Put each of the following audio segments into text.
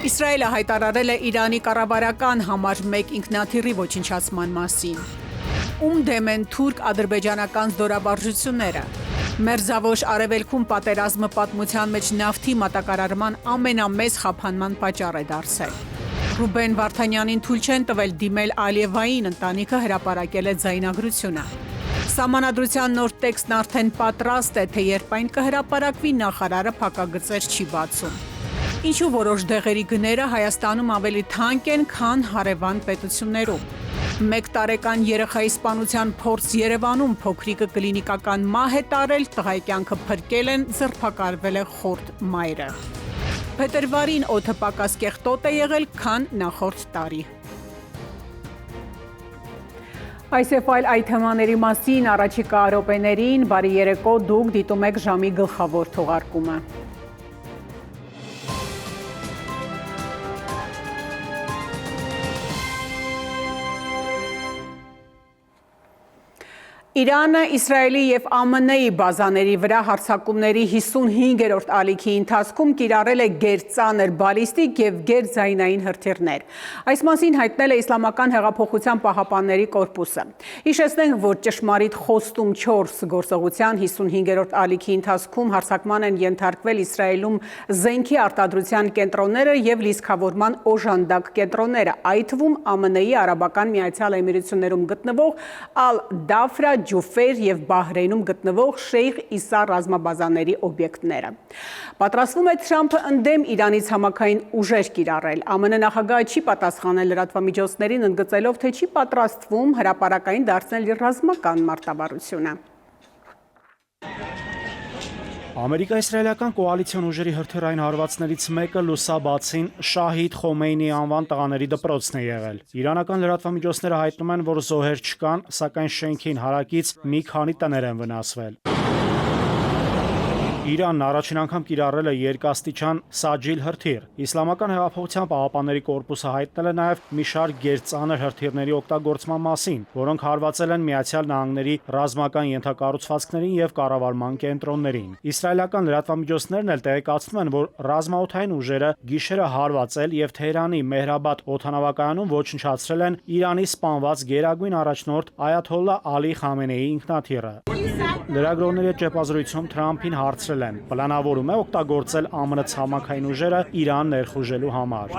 Իսրայելը հայտարարել է Իրանի կառավարական համար 1 ինքնաթիռի ոչնչացման մասին։ Ում դեմ են թուրք-ադրբեջանական զորավարժությունները։ Մերձավոր Արևելքում պատերազմը պատմության մեջ նավթի մատակարարման ամենամեծ խափանման պատճառ է դարձել։ Ռուբեն Վարդանյանին թույլ չեն տվել դիմել Ալիևային, ընտանիքը հրապարակել է ձայնագրությունը։ Սահմանադրության նոր տեքստն արդեն պատրաստ է, թե երբ այն կհրապարակվի, նախարարը փակագծեր չի բացում։ Ինչու որոշ դեղերի գները Հայաստանում ավելի թանկ են, քան հարևան պետություններում։ 1 տարեկան երեխայի սպանության փորձ Երևանում, փոքրիկը կլինիկական մահ է տարել, տղայի կյանքը փրկել են, ձերբակալվել է խորտ մայրը։ Փետրվարին օդը պակաս կեղտոտ է եղել, քան նախորդ տարի։ Այս եւ այլ այդ թեմաների մասին առաջիկա րոպեներին բարի երեկո, դուք դիտում եք ժամի գլխավոր թողարկումը։ Իրանը Իսրայելի և ԱՄՆ-ի բազաների վրա հարձակումների 55-րդ ալիքի ընթացքում կիրառել է գերծանր բալիստիկ և գերձայնային հրթիռներ։ Այս մասին հայտնել է Իսլամական հեղափոխության պահապանների կորպուսը։ Հիշեցնենք, որ ճշմարիտ խոստում 4 գործողության 55-րդ ալիքի ընթացքում հարձակման են ենթարկվել Իսրայելում զենքի արտադրության կենտրոնները և լիցքավորման օժանդակ կենտրոնները, այդ թվում ԱՄՆ-ի Արաբական Միացյալ Էմիրություններում գտնվող Ալ-Դաֆրա, Ջուֆեր և Բահրեյնում գտնվող Շեյխ Իսա ռազմաբազաների օբյեկտները։ Պատրաստվում է Թրամփը ընդդեմ Իրանի ցամաքային ուժեր կիրառել։ ԱՄՆ նախագահը չի պատասխանել լրատվամիջոցներին, ընդգծելով, թե չի պատրաստվում հրապարակային դարձնել իր ռազմական մարտավարությունը։ Ամերիկա-իսրայելական կոալիցիոն ուժերի հրթիռային հարվածներից մեկը լուսաբացին Շահիդ Խոմեյնիի անվան տղաների դպրոցն է եղել։ Իրանական լրատվամիջոցները հայտնում են, որ զոհեր չկան, սակայն շենքին հարակից մի քանի տներ են վնասվել։ Իրանն առաջին անգամ կիրառել է երկաստիճան Սաջիլ հրթիռ։ Իսլամական հեղափոխության պահապանների կորպուսը հայտնել է նաև մի շարք գերծանր հրթիռների օգտագործման մասին, որոնք հարվածել են Միացյալ Նահանգների ռազմական ենթակառուցվածքներին և կառավարման կենտրոններին։ Իսրայելական լրատվամիջոցներն էլ տեղեկացնում են, որ ռազմաօդային ուժերը գիշերը հարվածել և Թեհրանի Մեհրաբադ օդանավակայանում ոչնչացրել են Իրանի սպանված գերագույն առաջնորդ Այաթոլլահ Ալի Խամենեիի ինքնաթիռը։ Լրագրողների հետ ճեպազրույցում Թրամփին հարցրել են. պլանավորում է օգտագործել ԱՄՆ ցամաքային ուժերը Իրան ներխուժելու համար։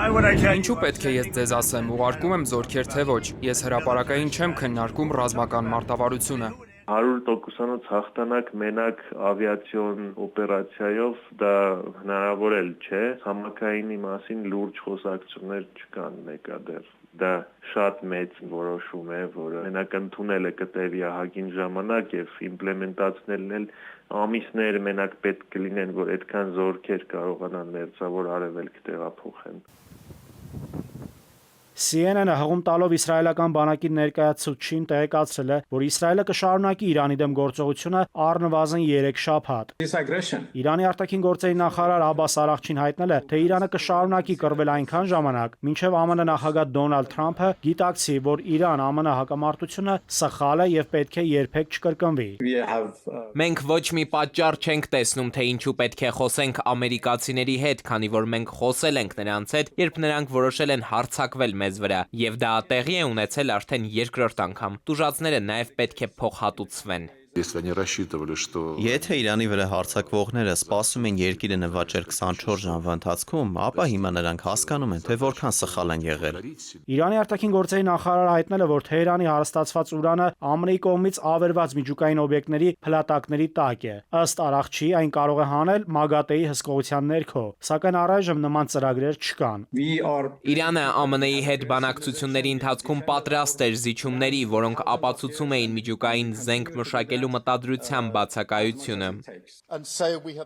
Ինչու պետք է ես ձեզ ասեմ, ուղարկում եմ զորքեր թե ոչ։ Ես հրապարակային չեմ քննարկում ռազմական մարտավարությունը։ 100%-անոց հաղթանակ մենակ ավիացիոն օպերացիայով դա հնարավոր էլ չէ։ Ցամաքայինի մասին լուրջ խոսակցություններ չկան մեկադեռ։ Դա շատ մեծ որոշում է, որը մենակ ընդունելը կտևի ահագին ժամանակ եւ իմպլեմենտացնելն էլ ամիսներ մենակ պետք կլինեն, որ այդքան զորքեր կարողանան մերձավոր արևելք տեղափոխեն։ CNN-ը հղում տալով իսրայելական բանակի ներկայացուցչին տեղեկացրել է, որ Իսրայելը կշարունակի Իրանի դեմ գործողությունը առնվազն 3 շաբաթ։ Իրանի արտաքին գործերի նախարար Աբբաս Արաղչին հայտնել է, թե Իրանը կշարունակի կռվել այնքան ժամանակ, մինչև ԱՄՆ նախագահ Դոնալդ Թրամփը գիտակցի, որ Իրան-ԱՄՆ հակամարտությունը սխալ է եւ պետք է երբեք չկրկնվի։ Մենք ոչ մի պատճառ չենք տեսնում, թե ինչու պետք է խոսենք ամերիկացիների հետ, քանի որ մենք խոսել ենք նրանց հետ, երբ նրանք որոշել են հարձակվել մեզ վրա, եւ դա տեղի է ունեցել արդեն երկրորդ անգամ։ Տուժածները նաև պետք է փոխհատուցվեն։ Եթե Իրանի վրա հարձակվողները սպասում են երկիրը նվաճել 24 ժամվա ընթացքում, ապա հիմա նրանք հասկանում են, թե որքան սխալ են եղել։ Իրանի արտաքին գործերի նախարարը հայտնել է, որ Թեհրանի հարստացված ուրանը ԱՄՆ-ի կողմից ավերված միջուկային օբյեկտների փլատակների տակ է։ Ըստ Արաղչի, այն կարող է հանել ՄԱԳԱՏԷ-ի հսկողության ներքո, սակայն առայժմ նման ծրագրեր չկան։ Իրանը ԱՄՆ-ի հետ բանակցությունների ընթացքում պատրաստ էր զիջումների, որոնք ապացուցում էին միջուկային զենք մշակելու մտադրության բացակայությունը։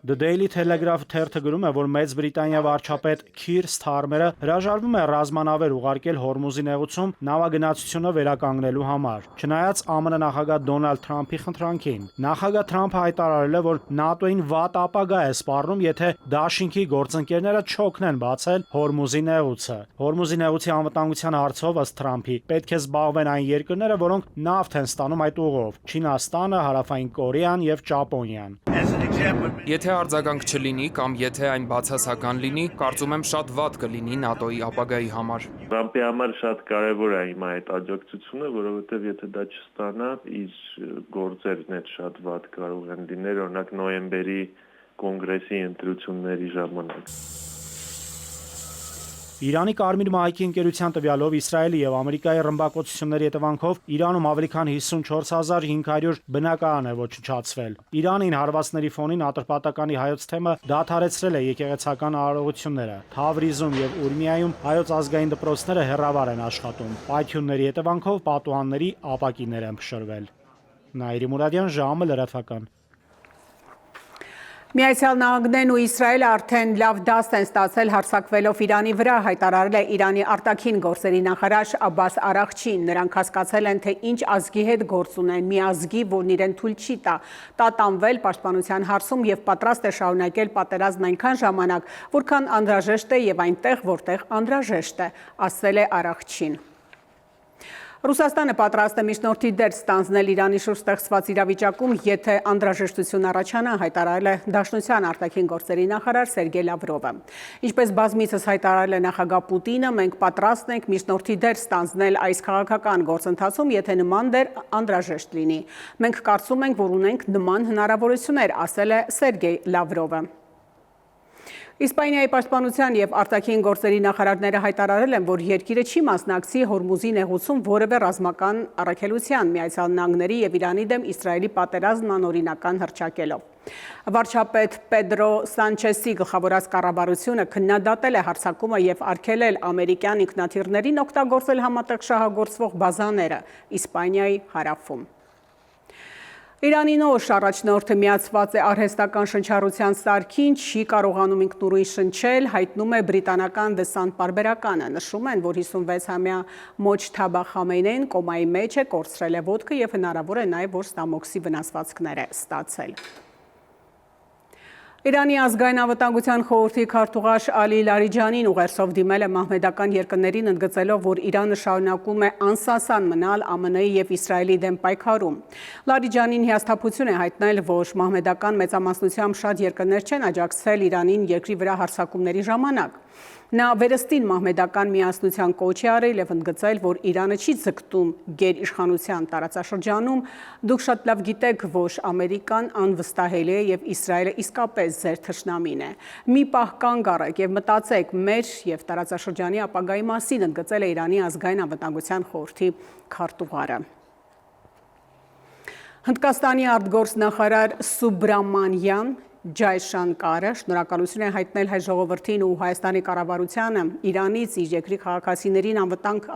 The Daily Telegraph թերթը գրում է, որ Մեծ Բրիտանիա վարչապետ Քիր Սթարմերը հրաժարվում է ռազմանավեր ուղարկել Հորմուզի նեղուցում նավագնացությունը վերականգնելու համար, չնայած ԱՄՆ նախագահ Դոնալդ Թրամփի խնդրանքին։ Նախագահ Թրամփը հայտարարել է, որ ՆԱՏՕ-ին վատ ապագա է սպառնում, եթե Դաշինքի գործընկերները չօգնեն բացել Հորմուզի նեղուցը։ Հորմուզի նեղուցի անվտանգության հարցով ըստ Թրամփի պետք է զբաղվեն այն երկրները, որոնք նավթ են ստանում այդ ուղով՝ Չինաստանը, Հարավային Կորեան եւ Ճապոնիան։ Եթե արձագանք չլինի կամ եթե այն բացասական լինի, կարծում եմ շատ վատ կլինի ՆԱՏՕ-ի ապագայի համար։ Թրամփի համար շատ կարևոր է հիմա այդ աջակցությունը, որովհետև եթե դա չստանա, իր գործերն էլ շատ վատ կարող են լինել, օրինակ նոյեմբերի կոնգրեսի ընտրությունների ժամանակ։ Իրանի Կարմիր մահիկի ընկերության տվյալով Իսրայելի եւ Ամերիկայի ռմբակոծությունների հետևանքով Իրանում ավելի քան 54500 բնակարան է ոչնչացվել։ Իրանին հարվածների ֆոնին Ատրպատականի հայոց թեմը դադարեցրել է եկեղեցական արարողությունները։ Թավրիզում եւ Ուրմիայում հայոց ազգային դպրոցները հեռավար են աշխատում։ Պայթյունների հետևանքով պատուհանների ապակիներ են փշրվել։ Նաիրի Մուրադյան, ժամը լրատվական։ Միացյալ Նահանգներն ու Իսրայելը արդեն լավ դաստ են ստացել հարձակվելով Իրանի վրա, հայտարարել է Իրանի արտաքին գործերի նախարար Աբբաս Արաղչին։ Նրանք հասկացել են, թե ինչ ազգի հետ գործ ունեն, մի ազգի, որն իրեն թույլ չի տա տատանվել պաշտպանության հարցում եւ պատրաստ է շարունակել պատերազմն այնքան ժամանակ, որքան անհրաժեշտ է եւ այնտեղ, որտեղ անհրաժեշտ է, ասել է Արաղչին։ Ռուսաստանը պատրաստ է միջնորդի դեր ստանձնել Իրանի շուրջ ստեղծված իրավիճակում, եթե անհրաժեշտություն առաջանա, հայտարարել է Դաշնության արտաքին գործերի նախարար Սերգեյ Լավրովը։ Ինչպես բազմիցս հայտարարել է նախագահ Պուտինը, մենք պատրաստ ենք միջնորդի դեր ստանձնել այս քաղաքական գործընթացում, եթե նման դեր անհրաժեշտ լինի։ Մենք կարծում ենք, որ ունենք նման հնարավորություններ, ասել է Սերգեյ Լավրովը։ Իսպանիայի պաշտպանության եւ արտաքին գործերի նախարարները հայտարարել են, որ երկիրը չի մասնակցի Հորմուզի նեղուցում որևէ ռազմական առաքելության, Միացյալ Նահանգների եւ Իրանի դեմ Իսրայելի պատերազմն անօրինական հռչակելով։ Վարչապետ Պեդրո Սանչեսի գլխավորած կառավարությունը քննադատել է հարձակումը եւ արգելել ամերիկյան ինքնաթիռներին օգտագործել համատեղ շահագործվող բազաները Իսպանիայի հարավում։ Իրանի նոր առաջնորդը միացված է արհեստական շնչառության սարքին, չի կարողանում ինքնուրույն շնչել, հայտնում է բրիտանական դեսանտ պարբերականը։ Նշում են, որ 56-ամյա Մոջթաբա Խամենեին կոմայի մեջ է, կորցրել է ոտքը եւ հնարավոր է նաեւ, որ ստամոքսի վնասվածքներ է ստացել։ Իրանի ազգային անվտանգության խորհրդի քարտուղար Ալի Լարիջանին ուղերձով դիմել է մահմեդական երկրներին, ընդգծելով, որ Իրանը շարունակում է անսասան մնալ ԱՄՆ-ի եւ Իսրայելի դեմ պայքարում։ Լարիջանին հիասթափություն է հայտնել, որ մահմեդական մեծամասնությամբ շատ երկրներ չեն աջակցել Իրանին երկրի վրա հարձակումների ժամանակ։ Նա վերստին մահմեդական միասնության կոչ է արել եւ ընդգծել, որ Իրանը չի ձգտում գերիշխանության տարածաշրջանում։ Դուք շատ լավ գիտեք, որ Ամերիկան անվստահելի է եւ Իսրայելը իսկապես ձեր թշնամին է։ Մի պահ կանգ առեք եւ մտածեք մեր եւ տարածաշրջանի ապագայի մասին, ընդգծել է Իրանի ազգային անվտանգության խորհրդի քարտուղարը։ Հնդկաստանի արտգործնախարար Սուբրամանյան Ջայշանկարը շնորհակալություն է հայտնել հայ ժողովրդին ու Հայաստանի կառավարությանը Իրանից իր երկրի քաղաքացիներին անվտանգ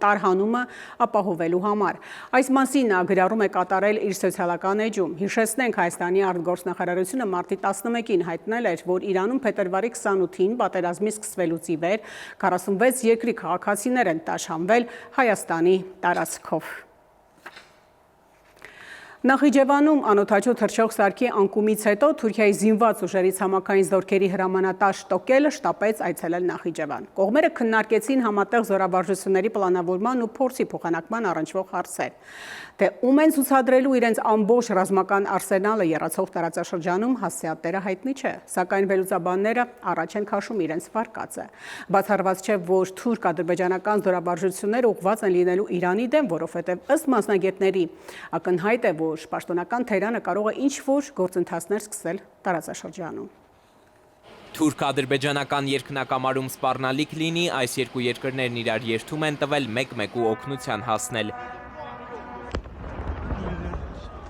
տարհանումը ապահովելու համար։ Այս մասին նա գրառում է կատարել իր սոցիալական էջում։ Հիշեցնենք, Հայաստանի արտգործնախարարությունը մարտի 11-ին հայտնել էր, որ Իրանում փետրվարի 28-ին պատերազմի սկսվելուց ի վեր 46 երկրի քաղաքացիներ են տաշանվել Հայաստանի տարածքով։ Նախիջևանում անօդաչու թռչող սարքի անկումից հետո Թուրքիայի զինված ուժերի ցամաքային զորքերի հրամանատար Շտոկելը շտապեց այցելել Նախիջևան։ Կողմերը քննարկեցին համատեղ զորավարժությունների պլանավորման ու փորձի փոխանակման առնչվող հարցեր։ Թե ում են ցուցադրելու իրենց ամբողջ ռազմական արսենալը եռացող տարածաշրջանում հասցեատերը հայտնի չէ, սակայն վերլուծաբանները առաջ են քաշում իրենց վարկածը։ Բացառված չէ, որ թուրք-ադրբեջանական զորավարժությունները ուղղված են լինելու Իրանի դեմ, որովհետև ըստ մասնագետների ակնհայտ է, որ պաշտոնական Թեհրանը կարող է ինչ-որ գործընթացներ սկսել տարածաշրջանում։ Թուրք-ադրբեջանական երկնակամարում սպառնալիք լինի, այս երկու երկրներն իրար երթում են տվել մեկ-մեկու օգնության հասնել։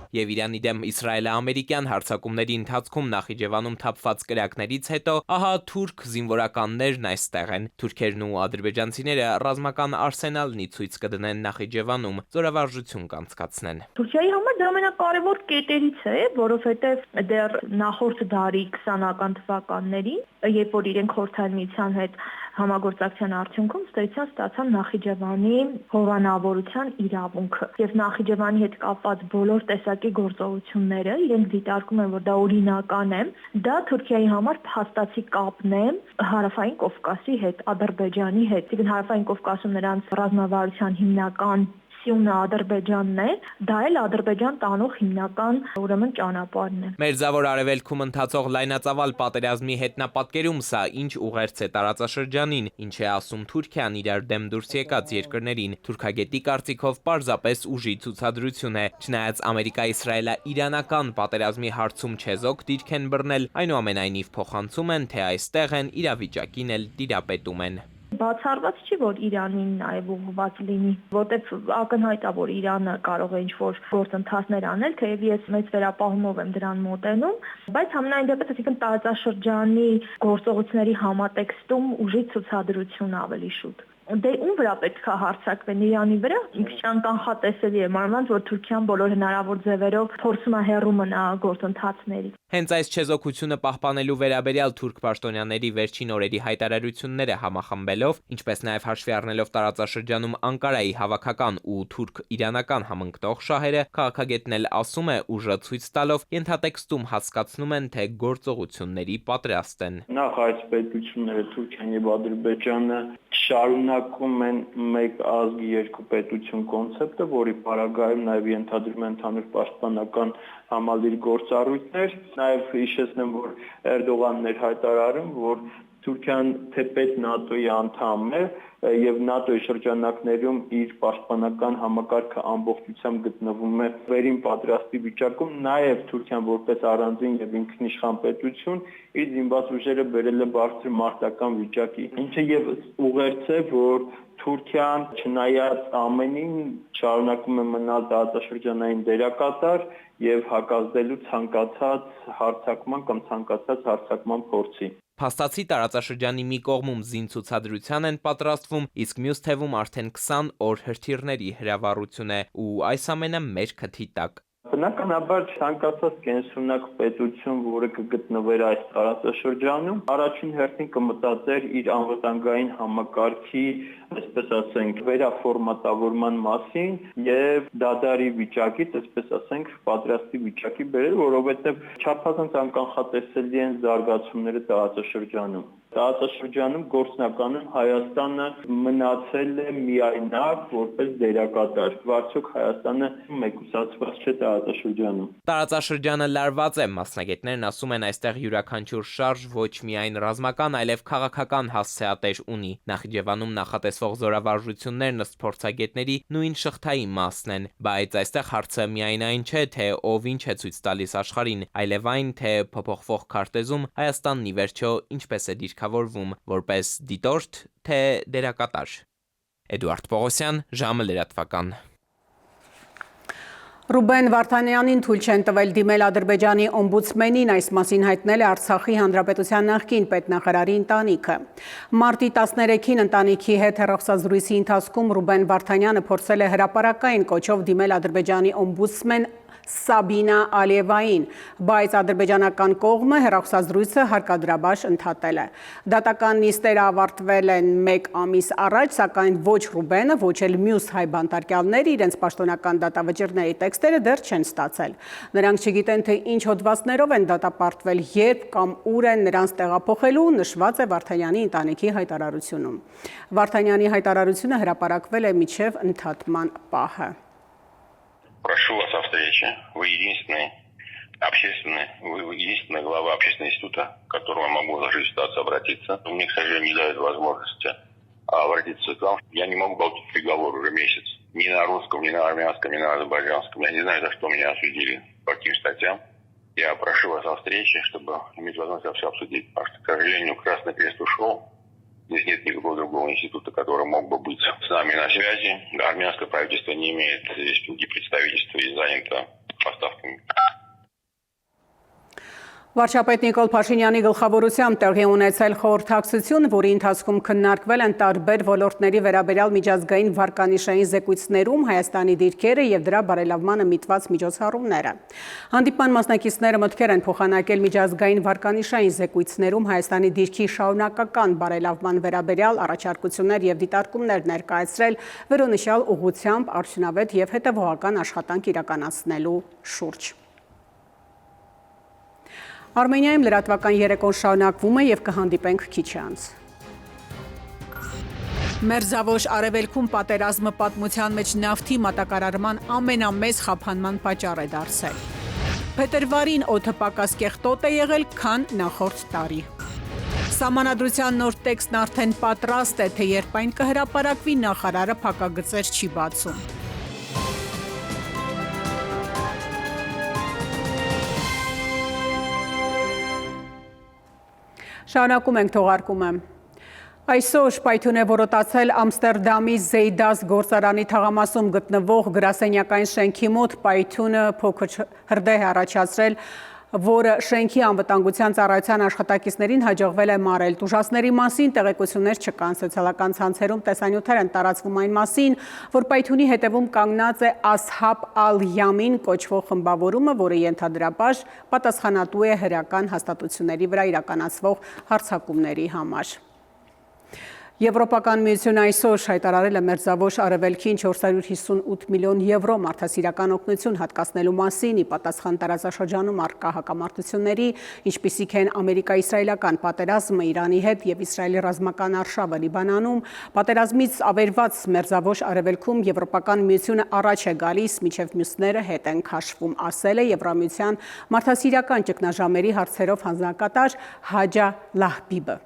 Եվ Իրանի դեմ իսրայելա-ամերիկյան հարձակումների ընթացքում Նախիջևանում թափված կրակներից հետո, ահա թուրք զինվորականներն այստեղ են։ Թուրքերն ու ադրբեջանցիները ռազմական արսենալն ցույց կդնեն Նախիջևանում, զորավարժություն կանցկացնեն։ Թուրքիայի համար դա ամենակարևոր կետերից է, որովհետև դեռ նախորդ դարի 20-ական թվականներին, երբ որ իրենք Խորհրդային Միության հետ համագործակցության արդյունքում ստացան Նախիջևանի հովանավորության իրավունքը եւ Նախիջևանի հետ կապված բոլոր տեսակի գործողությունները իրենք դիտարկում են, որ դա օրինական է, դա Թուրքիայի համար փաստացի կապն է Հարավային Կովկասի հետ, Ադրբեջանի հետ։ Իսկ Հարավային Կովկասում նրանց ռազմավարության հիմնական սյունը Ադրբեջանն է, դա էլ Ադրբեջան տանող հիմնական ուրեմն ճանապարհն է։ Մերձավոր Արևելքում ընթացող լայնածավալ պատերազմի հետնապատկերում սա ինչ ուղերձ է տարածաշրջանին, ինչ է ասում Թուրքիան իրար դեմ դուրս եկած երկրներին։ Թուրքագետի կարծիքով պարզապես ուժի ցուցադրություն է, չնայած Ամերիկա-Իսրայելա-իրանական պատերազմի հարցում չեզոք դիրք են բռնել, այնուամենայնիվ փոխանցում են, թե այստեղ են, իրավիճակին էլ տիրապետում են։ Բացառված չի, որ Իրանին նաև ուղղված լինի, որտեղ ակնհայտ է, որ Իրանը կարող է ինչ-որ գործընթացներ անել, թեև ես մեծ վերապահումով եմ դրան մոտենում, բայց համենայն դեպս, այսինքն տարածաշրջանի գործողությունների համատեքստում ուժի ցուցադրություն ավելի շուտ։ Դե ում վրա պետք է հարձակվեն, Իրանի վրա։ Ինքնին կանխատեսելի է մանավանդ, որ Թուրքիան բոլոր հնարավոր ձևերով փորձում է հեռու մնալ գործընթացներից։ Հենց այս չեզոքությունը պահպանելու վերաբերյալ թուրք պաշտոնյաների վերջին օրերի հայտարարությունները համախմբելով, ինչպես նաև հաշվի առնելով տարածաշրջանում Անկարայի հավաքական ու թուրք-իրանական համընկնող շահերը, քաղաքագետն էլ ասում է, ուժը ցույց տալով ենթատեքստում հասկացնում են, թե գործողությունների պատրաստ են։ Նախ այս պետությունները Թուրքիան եւ Ադրբեջանը շարունակում են մեկ ազգ երկու պետություն կոնցեպտը, որի պարագայում նաև ենթադրում են ընդհանուր պաշտպանական համալիր գործառույթներ, նաև հիշեցնեմ, որ Էրդողանն էր հայտարարում, որ Թուրքիան թեպետ ՆԱՏՕ-ի անդամ է եւ ՆԱՏՕ-ի շրջանակներում իր պաշտպանական համակարգը ամբողջությամբ գտնվում է վերին պատրաստի վիճակում, նաեւ Թուրքիան որպես առանձին եւ ինքնիշխան պետություն իր զինված ուժերը բերել է բարձր մարտական վիճակի, ինչը եւ ուղերձ է, որ Թուրքիան չնայած ամենին շարունակում է մնալ տարածաշրջանային դերակատար եւ հակազդելու ցանկացած հարձակման կամ ցանկացած հարձակման փորձի։ Փաստացի տարածաշրջանի մի կողմում զինցուցադրության են պատրաստվում, իսկ մյուս թևում արդեն 20 օր հրթիռների հրավառություն է ու այս ամենը մեր քթի տակ։ Բնականաբար ցանկացած կենսունակ պետություն, որը կգտնվեր այս տարածաշրջանում, առաջին հերթին կմտածեր իր անվտանգային համակարգի, այսպես ասենք, վերաֆորմատավորման մասին եւ դադարի վիճակից, այսպես ասենք, պատրաստի վիճակի բերել, որովհետեւ չափազանց անկանխատեսելի են զարգացումները տարածաշրջանում։ Տարածաշրջանում գործնականն Հայաստանը մնացել է միայնակ որպես դերակատար։ Վարչոք Հայաստանը մեկուսացված չէ տարածաշրջանում։ Տարածաշրջանը լարված է, մասնագետներն ասում են, այստեղ յուրաքանչյուր շարժ ոչ միայն ռազմական, այլև քաղաքական հասցեատեր ունի։ Նախիջևանում նախատեսվող զորավարժություններն ըստ փորձագետների նույն շղթայի մասն են, բայց այստեղ հարցը միայն այն չէ, թե ով ինչ է ցույց տալիս աշխարհին, այլև այն, թե փոփոխվող քարտեզում Հայաստանն ի վերջո ինչպես է դիրքավորվում, որպես դիտորդ, թե դերակատար։ Էդուարդ Պողոսյան, ժամը լրատվական։ Ռուբեն Վարդանյանին թույլ չեն տվել դիմել Ադրբեջանի օմբուդսմենին, այս մասին հայտնել է Արցախի Հանրապետության նախկին պետնախարարի ընտանիքը։ Մարտի 13-ին ընտանիքի հետ հեռախոսազրույցի ընթացքում Ռուբեն Վարդանյանը փորձել է հրապարակային կոչով դիմել Ադրբեջանի օմբուդսմեն Սաբինա Ալիևային, բայց ադրբեջանական կողմը հեռախոսազրույցը հարկադրաբար ընդհատել է։ Դատական նիստերը ավարտվել են 1 ամիս առաջ, սակայն ոչ Ռուբենը, ոչ էլ մյուս հայ բանտարկյալները իրենց պաշտոնական դատավճիռների տեքստերը դեռ չեն ստացել։ Նրանք չգիտեն, թե ինչ հոդվածներով են դատապարտվել, երբ կամ ուր են նրանց տեղափոխելու, նշված է Վարդանյանի ընտանիքի հայտարարությունում։ Վարդանյանի հայտարարությունը հրապարակվել է մինչև ընդհատման паха. Прошу вас о встрече. Вы единственная глава общественного института, к которому я могу в нашей ситуации обратиться. Мне, к сожалению, не дают возможности обратиться к вам. Я не могу получить приговор уже месяц. Ни на русском, ни на армянском, ни на азербайджанском. Я не знаю, за что меня осудили, по каким статьям. Я прошу вас о встрече, чтобы иметь возможность все обсудить. Потому что, к сожалению, Красный Крест ушел. Здесь нет никакого другого института, который мог бы быть с нами на связи. Армянское правительство не имеет здесь представительства и занято поставками. Վարչապետ Նիկոլ Փաշինյանի գլխավորությամբ տեղի ունեցել խորհրդակցություն, որի ընթացքում քննարկվել են տարբեր ոլորտների վերաբերյալ միջազգային վարկանիշային զեկույցներում Հայաստանի դիրքերը եւ դրա բարելավմանը միտված միջոցառումները։ Հանդիպման մասնակիցները մտքեր են փոխանակել միջազգային վարկանիշային զեկույցներում Հայաստանի դիրքի շարունակական բարելավման վերաբերյալ առաջարկություններ եւ դիտարկումներ ներկայացրել վերոնշյալ ուղղությամբ արդյունավետ եւ հետեւողական աշխատանք իրականացնելու շուրջ։ Արմենիայում լրատվական երեկոն շարունակվում է եւ կհանդիպենք քիչ անց։ Մերձավոր Արևելքում պատերազմը պատմության մեջ նավթի մատակարարման ամենամեծ խափանման պատճառ է դարձել։ Փետրվարին օդը պակաս կեղտոտ է եղել, քան նախորդ տարի։ Սահմանադրության նոր տեքստն արդեն պատրաստ է, թե երբ այն կհրապարակվի, նախարարը փակագծեր չի բացում։ Շարունակում ենք թողարկումը։ Այսօր պայթյուն է որոտացել Ամստերդամի Զեյդաս գործարանի թաղամասում գտնվող գրասենյակային շենքի մոտ։ Պայթյունը փոքր հրդեհ է առաջացրել, որը շենքի անվտանգության ծառայության աշխատակիցներին հաջողվել է մարել։ Տուժածների մասին տեղեկություններ չկան։ Սոցիալական ցանցերում տեսանյութեր են տարածվում այն մասին, որ պայթյունի հետևում կանգնած է Ասհաբ ալ-Յամին կոչվող խմբավորումը, որը ենթադրաբար պատասխանատու է հրեական հաստատությունների վրա իրականացվող հարձակումների համար։ Եվրոպական միությունը այսօր հայտարարել է Մերձավոր Արևելքին 458 միլիոն եվրո մարդասիրական օգնություն հատկացնելու մասին՝ ի պատասխան տարածաշրջանում առկա հակամարտությունների, ինչպիսիք են ամերիկա-իսրայելական պատերազմը Իրանի հետ և Իսրայելի ռազմական արշավը Լիբանանում, պատերազմից ավերված Մերձավոր Արևելքում Եվրոպական միությունը առաջ է գալիս, մինչև մյուսները հետ են քաշվում, ասել է Եվրամիության մարդասիրական ճգնաժամերի հարցերով հանձնակատար Հաջա Լահբիբը։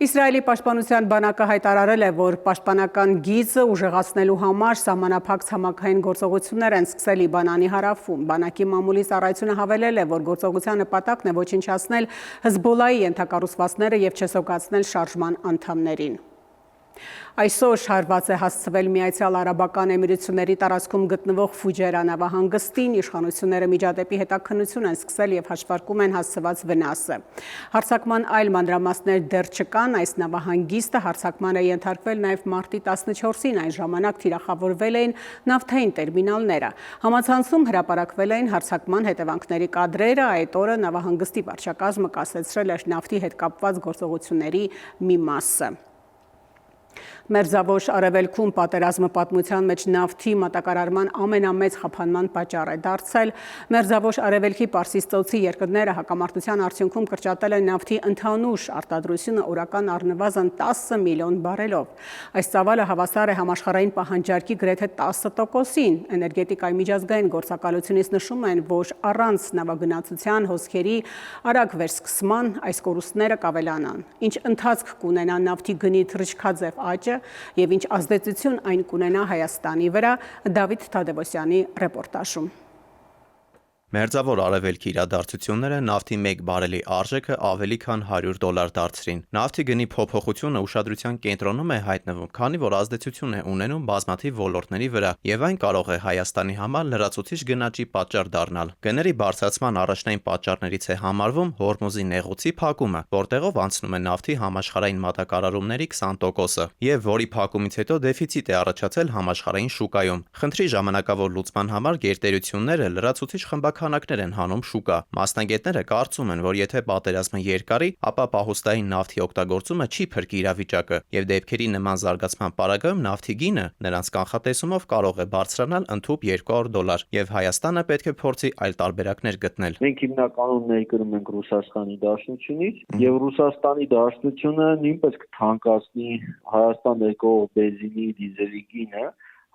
Իսրայելի պաշտպանության բանակը հայտարարել է, որ պաշտպանական գիծը ուժեղացնելու համար սահմանափակ ցամաքային գործողություններ են սկսել Լիբանանի հարավում։ Բանակի մամուլի ծառայությունը հավելել է, որ գործողության նպատակն է ոչնչացնել Հեզբոլլահի ենթակառուցվածքները և չեզոքացնել շարժման անդամներին։ Այսօր հարված է հասցվել Միացյալ Արաբական Էմիրությունների տարածքում գտնվող Ֆուջերա նավահանգստին։ Իշխանությունները միջադեպի հետաքննություն են սկսել և հաշվարկում են հասցված վնասը։ Հարձակման այլ մանրամասներ դեռ չկան։ Այս նավահանգիստը հարձակման է ենթարկվել նաև մարտի 14-ին, այն ժամանակ թիրախավորվել էին նավթային տերմինալները։ Համացանցում հրապարակվել էին հարձակման հետևանքների կադրերը։ Այդ օրը նավահանգստի վարչակազմը կասեցրել էր նավթի հետ կապված գործողությունների մի մասը։ Մերձավոր Արևելքում պատերազմը պատմության մեջ նավթի մատակարարման ամենամեծ խափանման պատճառ է դարձել։ Մերձավոր Արևելքի Պարսից ծոցի երկրները հակամարտության արդյունքում կրճատել են նավթի ընդհանուր արտադրությունը օրական առնվազն 10 միլիոն բարելով։ Այս ծավալը հավասար է համաշխարհային պահանջարկի գրեթե 10%-ին։ Էներգետիկայի միջազգային գործակալությունից նշում են, որ առանց նավագնացության հոսքերի արագ վերսկսման այս կորուստները կավելանան, ինչ ընթացք կունենա նավթի գնի թռիչքաձև աճը և ինչ ազդեցություն այն կունենա Հայաստանի վրա։ Դավիթ Թադևոսյանի ռեպորտաժում։ Մերձավոր Արևելքի իրադարձությունները նավթի 1 բարելի արժեքը ավելի քան $100 դարձրին։ Նավթի գնի փոփոխությունը ուշադրության կենտրոնում է հայտնվում, քանի որ ազդեցություն է ունենում բազմաթիվ ոլորտների վրա, և այն կարող է Հայաստանի համար լրացուցիչ գնաճի պատճառ դառնալ։ Գների բարձրացման առաջնային պատճառներից է համարվում Հորմուզի նեղուցի փակումը, որտեղով անցնում է նավթի համաշխարհային մատակարարումների 20%-ը, և որի փակումից հետո դեֆիցիտ է առաջացել համաշխարհային շուկայում։ Խնդրի ժամանակավոր լուծման համար գերտերությունները լրացուցիչ խմբաքանակներ են հանում շուկա։ Մասնագետները կարծում են, որ եթե պատերազմը երկարի, ապա պահուստային նավթի օգտագործումը չի փրկի իրավիճակը, և դեպքերի նման զարգացման պարագայում նավթի գինը նրանց կանխատեսումով կարող է բարձրանալ ընդհուպ $200, և Հայաստանը պետք է փորձի այլ տարբերակներ գտնել։ Մենք հիմնականում ներկրում ենք Ռուսաստանի Դաշնությունից, և Ռուսաստանի Դաշնությունը նույնպես կթանկացնի Հայաստան եկող բենզինի, դիզելի գինը,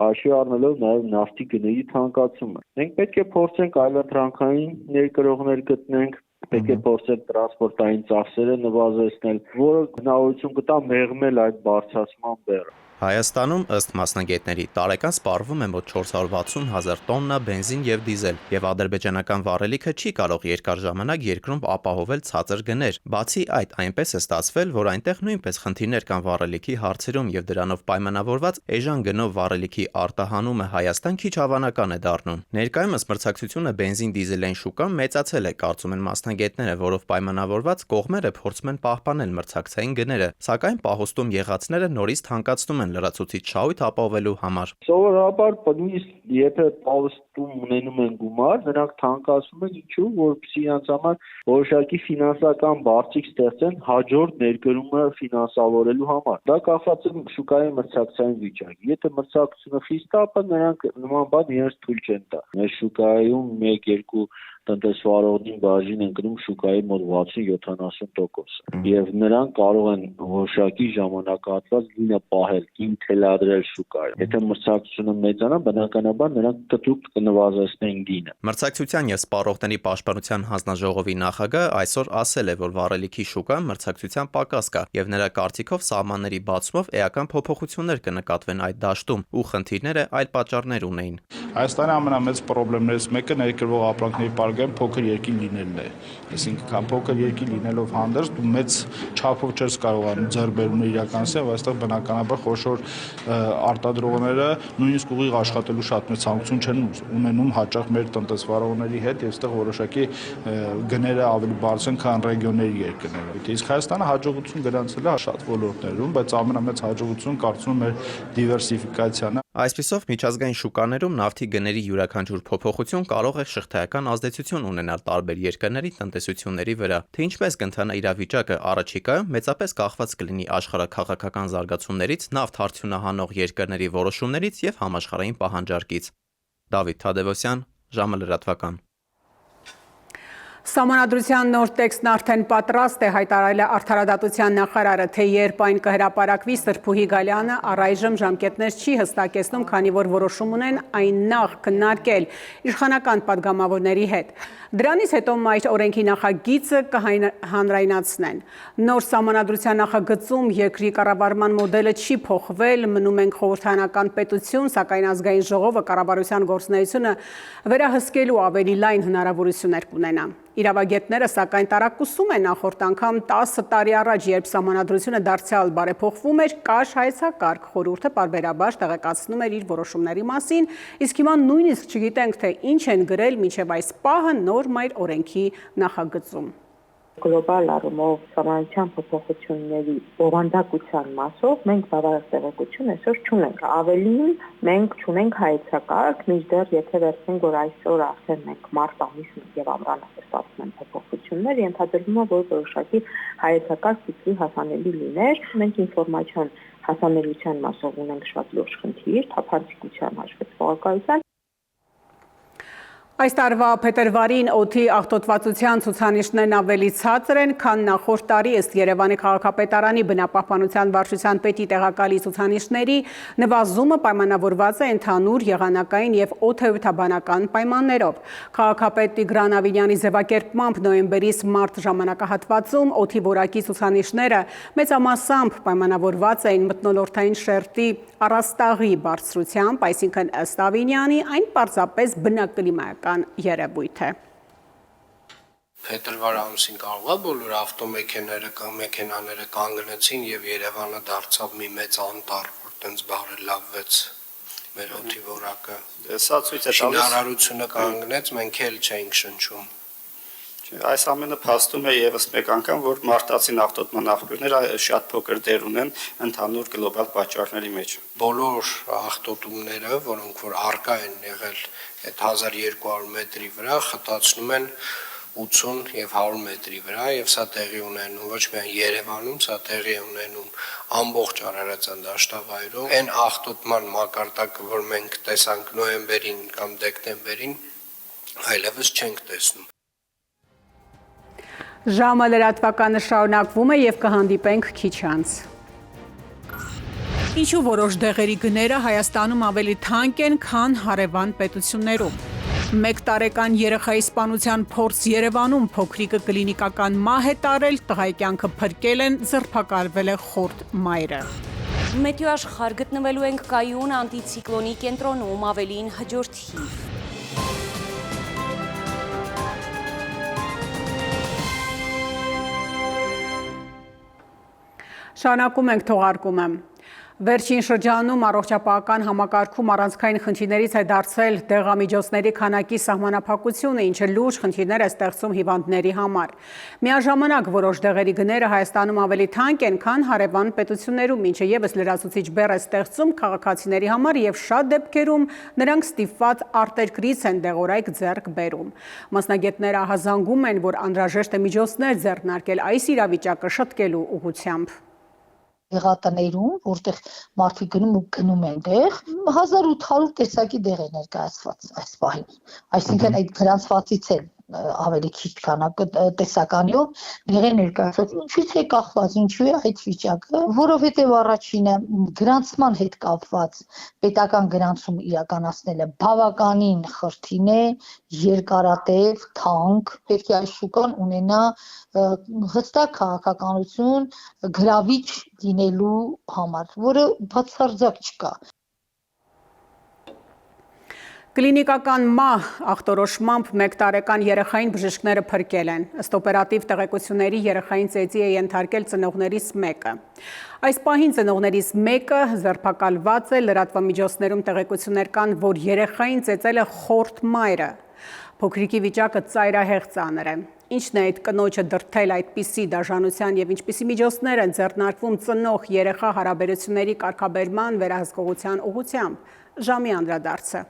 հաշվի առնելով նաև նավթի գների թանկացումը։ Մենք պետք է փորձենք այլընտրանքային ներկրողներ գտնենք, պետք է փորձենք տրանսպորտային ծախսերը նվազեցնել, որը հնարավորություն կտա մեղմել այդ բարձրացման բեռը։ Հայաստանում, ըստ մասնագետների, տարեկան սպառվում է մոտ 460,000 տոննա բենզին և դիզել, և ադրբեջանական վառելիքը չի կարող երկար ժամանակ երկրում ապահովել ցածր գներ։ Բացի այդ, այնպես է ստացվել, որ այնտեղ նույնպես խնդիրներ կան վառելիքի հարցերում, և դրանով պայմանավորված էժան գնով վառելիքի արտահանումը Հայաստան քիչ հավանական է դառնում։ Ներկայումս մրցակցությունը բենզին-դիզելային շուկան մեծացել է, կարծում են մասնագետները, որով պայմանավորված կողմերը փորձում են պահպանել մրցակցային գները, սակայն պահոստում եղածները նորից թանկացնում են լրացուցիչ շահույթ ապահովելու համար։ Սովորաբար նույնիսկ եթե պահոստում ունենում են գումար, նրանք թանկացնում են ինչու, որպեսզի իրենց համար որոշակի ֆինանսական բարձիկ ստեղծեն հաջորդ ներկրումը ֆինանսավորելու համար։ Դա կախված է շուկայի մրցակցային վիճակի։ Եթե մրցակցությունը խիստ է, ապա նրանք նման բան իրենց թույլ չեն տա։ Մեր շուկայում 1-2 տնտեսվարողների բաժին են կրում շուկայի մոտ 60-70%։ Եվ նրանք կարող են որոշակի ժամանակահատված գինը պահել, գին թելադրել շուկայում։ Եթե մրցակցությունը մեծանա, բնականաբար նրանք կտրուկ կնվազեցնեն գինը։ Մրցակցության եւ սպառողների պաշտպանության հանձնաժողովի նախագահը այսօր ասել է, որ վառելիքի շուկան մրցակցության պակաս կա եւ նրա կարծիքով սահմանների բացումով էական փոփոխություններ կնկատվեն այդ դաշտում ու խնդիրները այլ պատճառներ ունեին։ Հայաստանի ամենամեծ խնդիրներից մեկը ներկրվող ապրանքների պարգևն փոքր երկիր լինելն է։ Այսինքն փոքր երկիր լինելով հանդերձ դու մեծ չափով չես կարողանում ձեռքբերումներ իրականացնել, այստեղ բնականաբար խոշոր արտադրողները նույնիսկ ուղիղ աշխատելու շատ մեծ ցանկություն չեն ունենում հաճախ մեր տնտեսվարողների հետ եւ այստեղ որոշակի գները ավելի բարձր են, քան ռեգիոնների երկրներում։ Իսկ Հայաստանը հաջողություն գրանցել է շատ ոլորտներում, բայց ամենամեծ հաջողությունը կարծում եմ մեր դիվերսիֆիկացիան է։ Այսպիսով միջազգային շուկաներում նավթի գների յուրաքանչյուր փոփոխություն կարող է շղթայական ազդեցություն ունենալ տարբեր երկրների տնտեսությունների վրա, թե ինչպես կընթանա իրավիճակը առաջիկայում մեծապես կախված կլինի աշխարհաքաղաքական զարգացումներից, նավթ արդյունահանող երկրների որոշումներից եւ համաշխարհային պահանջարկից։ Դավիթ Թադևոսյան, ժամը լրատվական։ Սահմանադրության նոր տեքստն արդեն պատրաստ է, հայտարարել է Արդարադատության նախարարը, թե երբ այն կհրապարակվի, Սրփուհի Գալյանը առայժմ ժամկետներ չի հստակեցնում, քանի որ որոշում ունեն այն նախ քննարկել իշխանական падգամավորների հետ։ Դրանից հետո մայր օրենքի նախագիծը կհանրայնացնեն։ Նոր սահմանադրության նախագծում երկրի կառավարման մոդելը չի փոխվել, մնում ենք խորհրդարանական պետություն, սակայն ազգային ժողովը կառավարության գործունեությունը վերահսկելու ավելի լայն հնարավորություններ կունենա։ Իրավագետները սակայն տարակուսում են նախորդ անգամ 10 տարի առաջ, երբ սահմանադրությունը դարձյալ բարեփոխվում էր, կաշ հայեցակարգ խորհուրդը պարբերաբար տեղեկացնում էր իր որոշումների մասին, իսկ հիմա նույնիսկ չգիտենք, թե ինչ են գրել մինչև այս պահը նոր մայր օրենքի նախագծում։ Գլոբալ առումով սահմանադրության փոփոխությունների բովանդակության մասով մենք բավարար տեղեկություն այսօր չունենք։ Ավելին մենք չունենք հայեցակարգ, մինչդեռ եթե վերցնենք, որ այսօր արդեն մենք մարտ ամիսն եւ ամռանը ստացվում են փոփոխություններ, ենթադրվում է, որ որոշակի հայեցակարգ պիտի հասանելի լիներ։ Մենք ինֆորմացիոն հասանելիության մասով ունենք շատ լուրջ խնդիր, թափանցիկության հաշվետվողականության։ Այս տարվա փետրվարին օդի աղտոտվածության ցուցանիշներն ավելի ցածր են, քան նախորդ տարի, ըստ Երևանի քաղաքապետարանի բնապահպանության վարչության պետի տեղակալի ցուցանիշների, նվազումը պայմանավորված է ընդհանուր եղանակային եւ օդահյութաբանական պայմաններով։ Քաղաքապետ Տիգրան Ավինյանի ձևակերպմամբ նոյեմբերից մարտ ժամանակահատվածում օդի որակի ցուցանիշները մեծամասամբ պայմանավորված էին մթնոլորտային շերտի առաստաղի բարձրությամբ, այսինքն ըստ Ավինյանի, այն պարզապես բնակլիմայական երևույթ է։ Փետրվար ամսին կարող է բոլոր ավտոմեքենաները կանգնեցին եւ Երևանը դարձավ մի մեծ անտառ, որ տենց բարելավվեց մեր օդի որակը։ Սա ցույց է տալիս շինարարությունը կանգնեց, մենք էլ չենք շնչում։ Այս ամենը փաստում է եւս մեկ անգամ, որ մարտածին աղտոտման աղբյուրները շատ փոքր դեր ունեն ընդհանուր գլոբալ պատճառների մեջ։ Բոլոր աղտոտումները, որոնք որ արկա են եղել այդ 1200 մետրի վրա, խտացնում են 80 եւ 100 մետրի վրա եւ սա տեղի ունենում ոչ միայն Երևանում, սա տեղի ունենում ամբողջ Արարատյան դաշտավայրում։ Այն աղտոտման մակարդակը, որ մենք տեսանք նոյեմբերին կամ դեկտեմբերին, այլևս չենք տեսնում։ Ժամը լրատվականը շարունակվում է եւ կհանդիպենք քիչ անց։ Ինչու որոշ դեղերի գները Հայաստանում ավելի թանկ են, քան հարևան պետություններում։ 1 տարեկան երեխայի սպանության փորձ Երևանում փոքրիկը կլինիկական մահ է տարել, տղայի կյանքը փրկել են, ձերբակալվել է խորտ մայրը։ Մեթեոաշխարհ գտնվելու ենք Կայուն անտիցիկլոնի կենտրոնում, ավելին հաջորդ հիվ։ Շարունակում ենք թողարկումը։ Վերջին շրջանում առողջապահական համակարգում առանցքային խնդիրներից է դարձել դեղամիջոցների քանակի սահմանափակությունը, ինչը լուրջ խնդիրներ է ստեղծում հիվանդների համար։ Միաժամանակ որոշ դեղերի գները Հայաստանում ավելի թանկ են, քան հարևան պետություններում, ինչը ևս լրացուցիչ բեռ է ստեղծում քաղաքացիների համար եւ շատ դեպքերում նրանք ստիպված արտերկրից են դեղորայք ձեռք բերում։ Մասնագետները ահազանգում են, որ անհրաժեշտ է միջոցներ ձեռնարկել այս իրավիճակը շտկելու ուղղությամբ։ Դեղատներում, որտեղ մարդիկ գնում են դեղ, 1800 տեսակի դեղ է ներկայացված այս պահին։ Այսինքն այդ գրանցվածից էլ ավելի քիչ քանակ տեսականիով դեղի ներկայացած ինչից է կախված, ինչու է այդ վիճակը, որովհետև առաջինը գրանցման հետ կապված պետական գրանցում իրականացնելը բավականին խրթին է, երկարատև, թանկ, պետք է այս շուկան ունենա հստակ քաղաքականություն գրավիչ լինելու համար, որը բացարձակ չկա։ Կլինիկական մահ ախտորոշմամբ 1 տարեկան երեխային բժիշկները փրկել են։ Ըստ օպերատիվ տեղեկությունների երեխային ծեծի է ենթարկել ծնողներից մեկը։ Այս պահին ծնողներից մեկը ձերբակալված է, լրատվամիջոցներում տեղեկություններ կան, որ երեխային ծեծել է խորթ մայրը։ Փոքրիկի վիճակը ծայրահեղ ծանր է։ Ինչն է այդ կնոջը դրդել այդպիսի դաժանության եւ ինչպիսի միջոցներ են ձեռնարկվում ծնող-երեխա հարաբերությունների կարգաբերման վերահսկողության ուղղությամբ։ Ժամի անդրադարձը։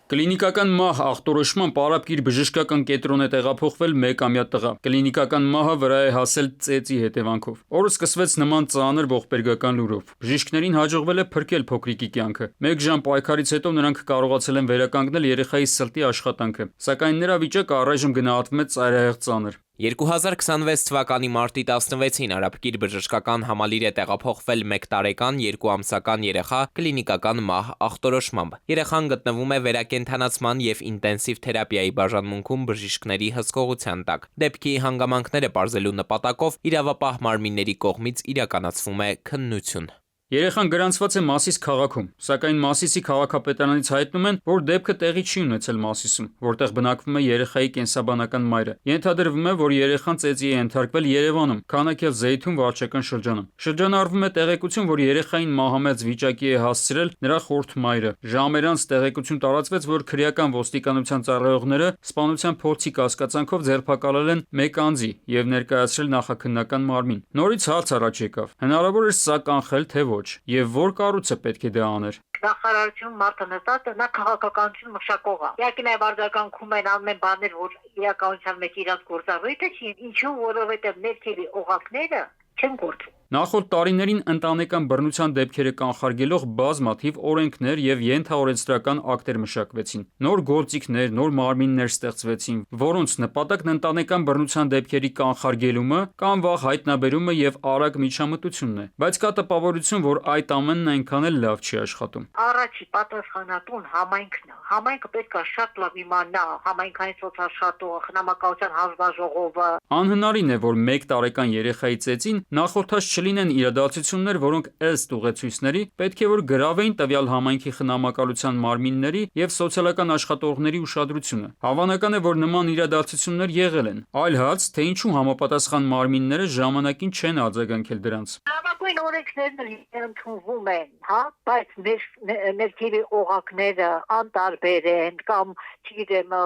Կլինիկական մահ ախտորոշմամբ Արաբկիր բժշկական կենտրոն է տեղափոխվել 1-ամյա տղա։ Կլինիկական մահը վրա է հասել ծեծի հետևանքով։ Օրը սկսվեց նման ծանր ողբերգական լուրով։ Բժիշկներին հաջողվել է փրկել փոքրիկի կյանքը։ 1 ժամ պայքարից հետո նրանք կարողացել են վերականգնել երեխայի սրտի աշխատանքը, սակայն նրա վիճակը առայժմ գնահատվում է ծայրահեղ ծանր։ 2026 թվականի մարտի 16-ին Արաբկիր բժշկական համալիր է տեղափոխվել 1 տարեկան 2 ամսական երեխա կլինիկական մահ ախտորոշմամբ։ Երեխան գտնվում է վերակենդանացման եւ ինտենսիվ թերապիայի բաժանմունքում բժիշկների հսկողության տակ։ Դեպքի հանգամանքները պարզելու նպատակով իրավապահ մարմինների կողմից իրականացվում է քննություն։ Երեխան գրանցված է Մասիս քաղաքում, սակայն Մասիսի քաղաքապետարանից հայտնում են, որ դեպքը տեղի չի ունեցել Մասիսում, որտեղ բնակվում է երեխայի կենսաբանական մայրը։ Ենթադրվում է, որ երեխան ծեծի է ենթարկվել Երևանում, Քանաքել Զեյթուն վարչական շրջանում։ Շրջանառվում է տեղեկություն, որ երեխային մահամերձ վիճակի է հասցրել նրա խորթ մայրը։ Ժամեր անց տեղեկություն տարածվեց, որ քրեական ոստիկանության ծառայողները սպանության փորձի կասկածանքով ձերբակալել են 1 անձի եւ ներկայացրել նախաքննական մարմին։ Նորից հարց առաջ եկավ. հնարավոր է սա կանխել թե ոչ, եւ որ կառույցը պետք է դա աներ։ Նախարարություն մարդը նստած է, նա քաղաքականություն մշակող է։ Իհարկե նաև արձագանքում են ամեն բաներ, որ իրականության մեջ իրաց գործառույթը չի, ինչու որովհետև ներքևի օղակները չեն գործում։ Նախորդ տարիներին ընտանեկան բռնության դեպքերը կանխարգելող բազմաթիվ օրենքներ եւ ենթաօրենսդրական ակտեր մշակվեցին։ Նոր գործիքներ, նոր մարմիններ ստեղծվեցին, որոնց նպատակն ընտանեկան բռնության դեպքերի կանխարգելումը կամ վաղ հայտնաբերումը եւ արագ միջամտությունն է։ Բայց կա տպավորություն, որ այդ ամենն այնքան էլ լավ չի աշխատում։ Առաջի պատասխանատուն համայնքն է։ Համայնքը պետք է շատ լավ իմանա, համայնքային սոցաշխատողը, խնամակալության հանձնաժողովը։ Անհնարին է, որ 1 տարեկան երեխայի ծեծին նախորդած չլինեն իրադարձություններ, որոնք ըստ ուղեցույցների պետք է որ գրավեին տվյալ համայնքի խնամակալության մարմինների եւ սոցիալական աշխատողների ուշադրությունը։ Հավանական է, որ նման իրադարձություններ եղել են։ Այլ հարց, թե ինչու համապատասխան մարմինները ժամանակին չեն արձագանքել դրանց։ Լավագույն օրենքներն ընդունվում են, հա, բայց ներքևի օղակները անտարբեր են կամ, չգիտեմ,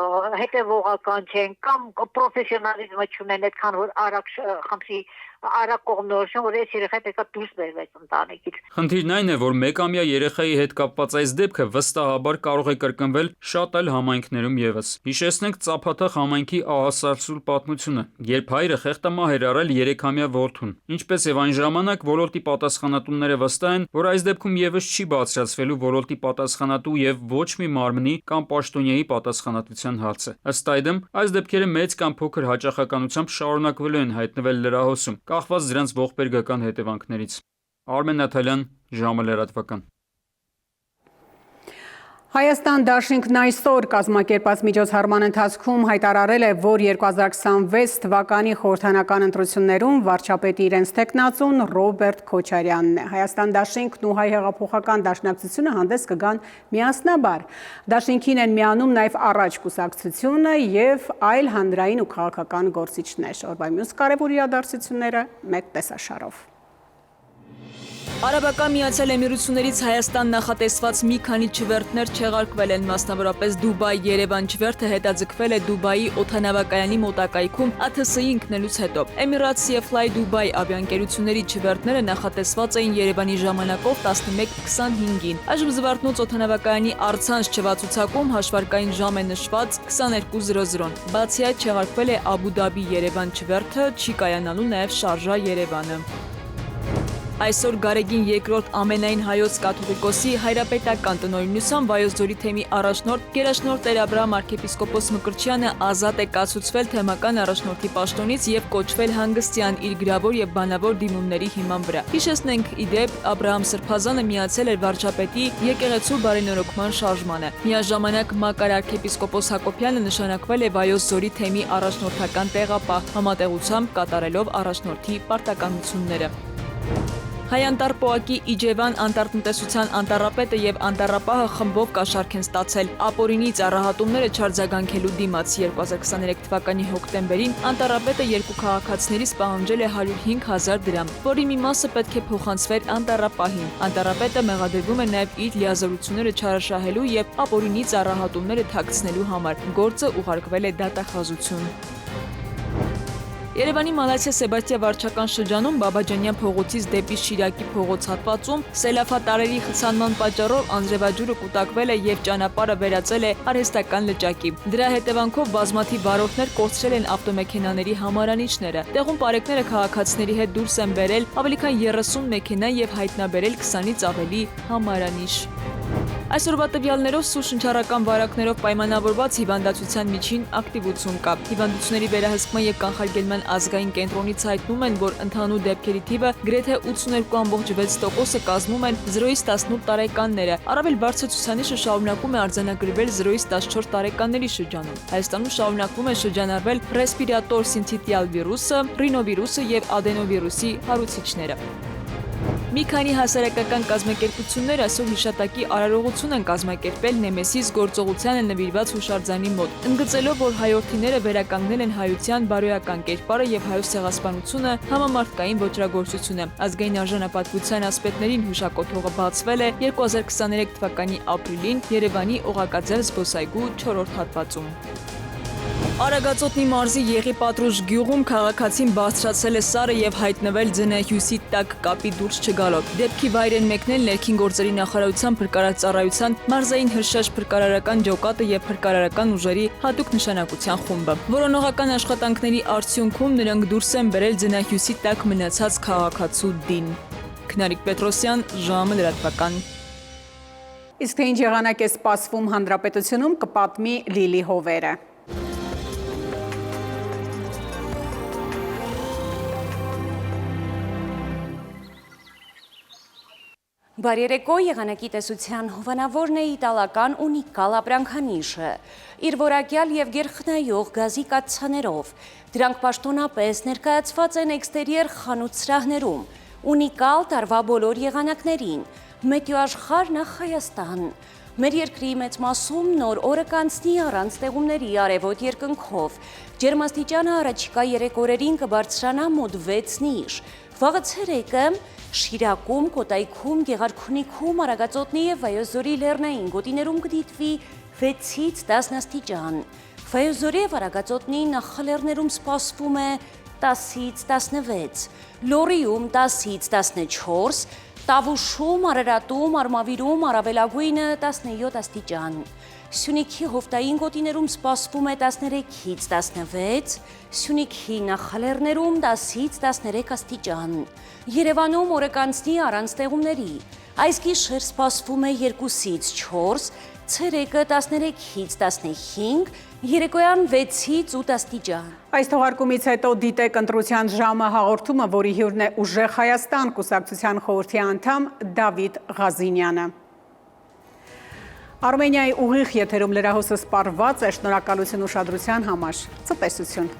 հետևողական չեն կամ պրոֆեսիոնալիզմը չունեն, այդքան որ արագ խնդրի արագ կողմնորոշում, որ այս երեխայի պետք է դուրս բերվեց ընտանիքից։ Խնդիրն այն է, որ 1-ամյա երեխայի հետ կապված այս դեպքը վստահաբար կարող է կրկնվել շատ այլ համայնքներում եւս։ Հիշեցնենք Ծափաթախ համայնքի ահասարսուլ պատմությունը, երբ հայրը խեղտամահ էր արել 3-ամյա որդուն։ Ինչպես եւ այն ժամանակ ոլորտի պատասխանատուները վստահ են, որ այս դեպքում եւս չի բարձրացվելու ոլորտի պատասխանատու եւ ոչ մի մարմնի կամ պաշտոնյայի պատասխանատվության հարցը։ Ըստ այդմ, այս դեպքերը մեծ կամ փոքր հաճախականությամբ շարունակվելու են հայտնվել լրահոսում, կախված դրանց ողբերգական հետևանքներից։ Արմեն Նաթալյան, ժամը լրատվական։ Հայաստան դաշինքն այսօր կազմակերպած միջոցառման ընթացքում հայտարարել է, որ 2026 թվականի խորհրդանական ընտրություններում վարչապետի իրենց տեխնացուն Ռոբերտ Քոչարյանն է։ Հայաստան դաշինքն ու Հայ հեղափոխական դաշնակցությունը հանդես կգան միասնաբար։ Դաշինքին են միանում նաև առաջ կուսակցությունը եւ այլ հանրային ու քաղաքական գործիչներ։ Օրվա մյուս կարևոր իրադարձությունները մեկ տեսաշարով։ Արաբական Միացյալ Էմիրություններից Հայաստան նախատեսված մի քանի չվերթներ չեղարկվել են, մասնավորապես Դուբայ-Երևան չվերթը հետաձգվել է Դուբայի օդանավակայանի մոտակայքում ԱԹՍ-ի ընկնելուց հետո։ Emirates եւ Fly Dubai ավիաընկերությունների չվերթները նախատեսված էին Երևանի ժամանակով 11:25-ին։ Այժմ Զվարթնոց օդանավակայանի առցանց չվացուցակում հաշվարկային ժամ է նշված 22:00-ն։ Բացի այդ չեղարկվել է Աբու Դաբի-Երևան չվերթը, չի կայանալու նաև Շարժա Երևանը։ Այսօր Գարեգին II ամենայն հայոց կաթողիկոսի հայրապետական տնօրինության Վայոց ձորի թեմի առաջնորդ գերաշնորհ Տեր Աբրահամ arczepiskopos Մկրտչյանը ազատ է կացուցվել թեմական առաջնորդի պաշտոնից եւ կոչվել հանգստյան իր գրավոր եւ բանավոր դիմումների հիման վրա։ Հիշեցնենք, իդեպ Աբրահամ Սրբազանը միացել էր վարչապետի եկեղեցու բարենորոգման շարժմանը։ Միաժամանակ Մակար arczepiskopos Հակոբյանը նշանակվել է Վայոց ձորի թեմի առաջնորդական տեղապահ, համատեղությամբ կատարելով առաջնորդի պարտականությունները։ Հայ-Անտառ-Պոակի Իջևան անտառտնտեսության անտառապետը եւ անտառապահը խմբով կաշառք են ստացել։ Ապօրինի ծառահատումները չարձագանքելու դիմաց 2023 թվականի հոկտեմբերին անտառապետը երկու քաղաքացիներից պահանջել է 105,000 դրամ, որի մի մասը պետք է փոխանցվեր անտառապահին։ Անտառապետը մեղադրվում է նաեւ իր լիազորությունները չարաշահելու եւ ապօրինի ծառահատումները թաքցնելու համար։ Գործը ուղարկվել է դատախազություն։ Երևանի Մալացիա Սեբաստիա վարչական շրջանում Բաբաջանյան փողոցից դեպի Շիրակի փողոց հատվածում սելավատարերի խցանման պատճառով անձրևաջուրը կուտակվել է եւ ճանապարհը վերածել է արհեստական լճակի։ Դրա հետևանքով բազմաթիվ վարորդներ կորցրել են ավտոմեքենաների համարանիչները։ Տեղում պարեկները քաղաքացիների հետ դուրս են բերել ավելի քան 30 մեքենա եւ հայտնաբերել 20-ից ավելի համարանիշ։ Այսօրվա տվյալներով սուշնչառական վարակներով պայմանավորված հիվանդացության միջին ակտիվություն կա։ Հիվանդությունների վերահսկման եւ կանխարգելման ազգային կենտրոնից հայտնում են, որ ընդհանուր դեպքերի թիվը գրեթե 82.6%-ը կազմում են 0-ից 18 տարեկանները։ Առավել բարձր ցուցանիշը շարունակում է արձանագրվել 0-ից 14 տարեկանների շրջանում։ Հայաստանում շարունակվում է շրջանառվել ռեսպիրատոր սինցիտիալ վիրուսը, ռինովիրուսը եւ ադենովիրուսի հարուցիչները։ Մի քանի հասարակական կազմակերպություններ այսօր հիշատակի արարողություն են կազմակերպել Նեմեսիս գործողությանը նվիրված հուշարձանի մոտ, ընդգծելով, որ հայորդիները վերականգնել են հայության բարոյական կերպարը եւ հայոց ցեղասպանությունը համամարտկային ոճրագործությունը։ Ազգային արժանապատվության ասպետներին հուշակոթողը բացվել է 2023 թվականի ապրիլին Երևանի Օղակաձև զբոսայգու 4-րդ հատվածում։ Արագածոտնի մարզի Եղի Պատրուժ գյուղում քաղաքացին բարձրացել է սարը եւ հայտնվել ձնահյուսի տակ կապի դուրս չգալով։ Դեպքի վայր են մեկնել ներքին գործերի նախարարության փրկարարծառայության մարզային հրշեջ փրկարարական ջոկատը եւ փրկարարական ուժերի հատուկ նշանակության խումբը։ Որոնողական աշխատանքների արդյունքում նրանք դուրս են բերել ձնահյուսի տակ մնացած քաղաքացու դին։ Քնարիկ Պետրոսյան, ժամը լրատվական։ Իսկ թե ինչ եղանակ է սպասվում հանրապետությունում կպատմի Լիլի Հովերը։ Բարերեկո եղանակի տեսության հովանավորն է իտալական ունիկալ ապրանքանիշը, իր որակյալ և գերխնայող գազի կաթսաներով, դրանք պաշտոնապես ներկայացված են էքստերիեր խանութ սրահներում, ունիկալ տարվա բոլոր եղանակներին, մետեոաշխարհ նախ Հայաստան, մեր երկրի մեծ մասում նոր օրը կանցնի առանց տեղումների արևոտ երկնքով, ջերմաստիճանը առաջիկա 3 օրերին կբարձրանա մոտ 6-ից, վաղը ցերեկը Շիրակում, Կոտայքում, Գեղարքունիքում, Արագածոտնի և Վայոց ձորի լեռնային գոտիներում կդիտվի 6-ից 10 աստիճան։ Վայոց ձորի և Արագածոտնի նախալեռներում սպասվում է 10-ից 16, Լոռիում 10-ից 14, Տավուշում, Արարատում, Արմավիրում առավելագույնը 17 աստիճան։ Սյունիքի հովտային գոտիներում սպասվում է 13-ից 16, Սյունիքի նախալեռներում 10-ից 13 աստիճան։ Երևանում օրը կանցնի առանց տեղումների, այս գիշեր սպասվում է 2-ից 4, ցերեկը 13-ից 15, երեկոյան 6-ից 8 աստիճան։ Այս թողարկումից հետո դիտեք ընտրության ժամը հաղորդումը, որի հյուրն է Ուժեղ Հայաստան կուսակցության խորհրդի անդամ Դավիթ Ղազինյանը։ Արմենիայի ուղիղ եթերում լրահոսը սպառված է, շնորհակալություն ուշադրության համար, ցտեսություն։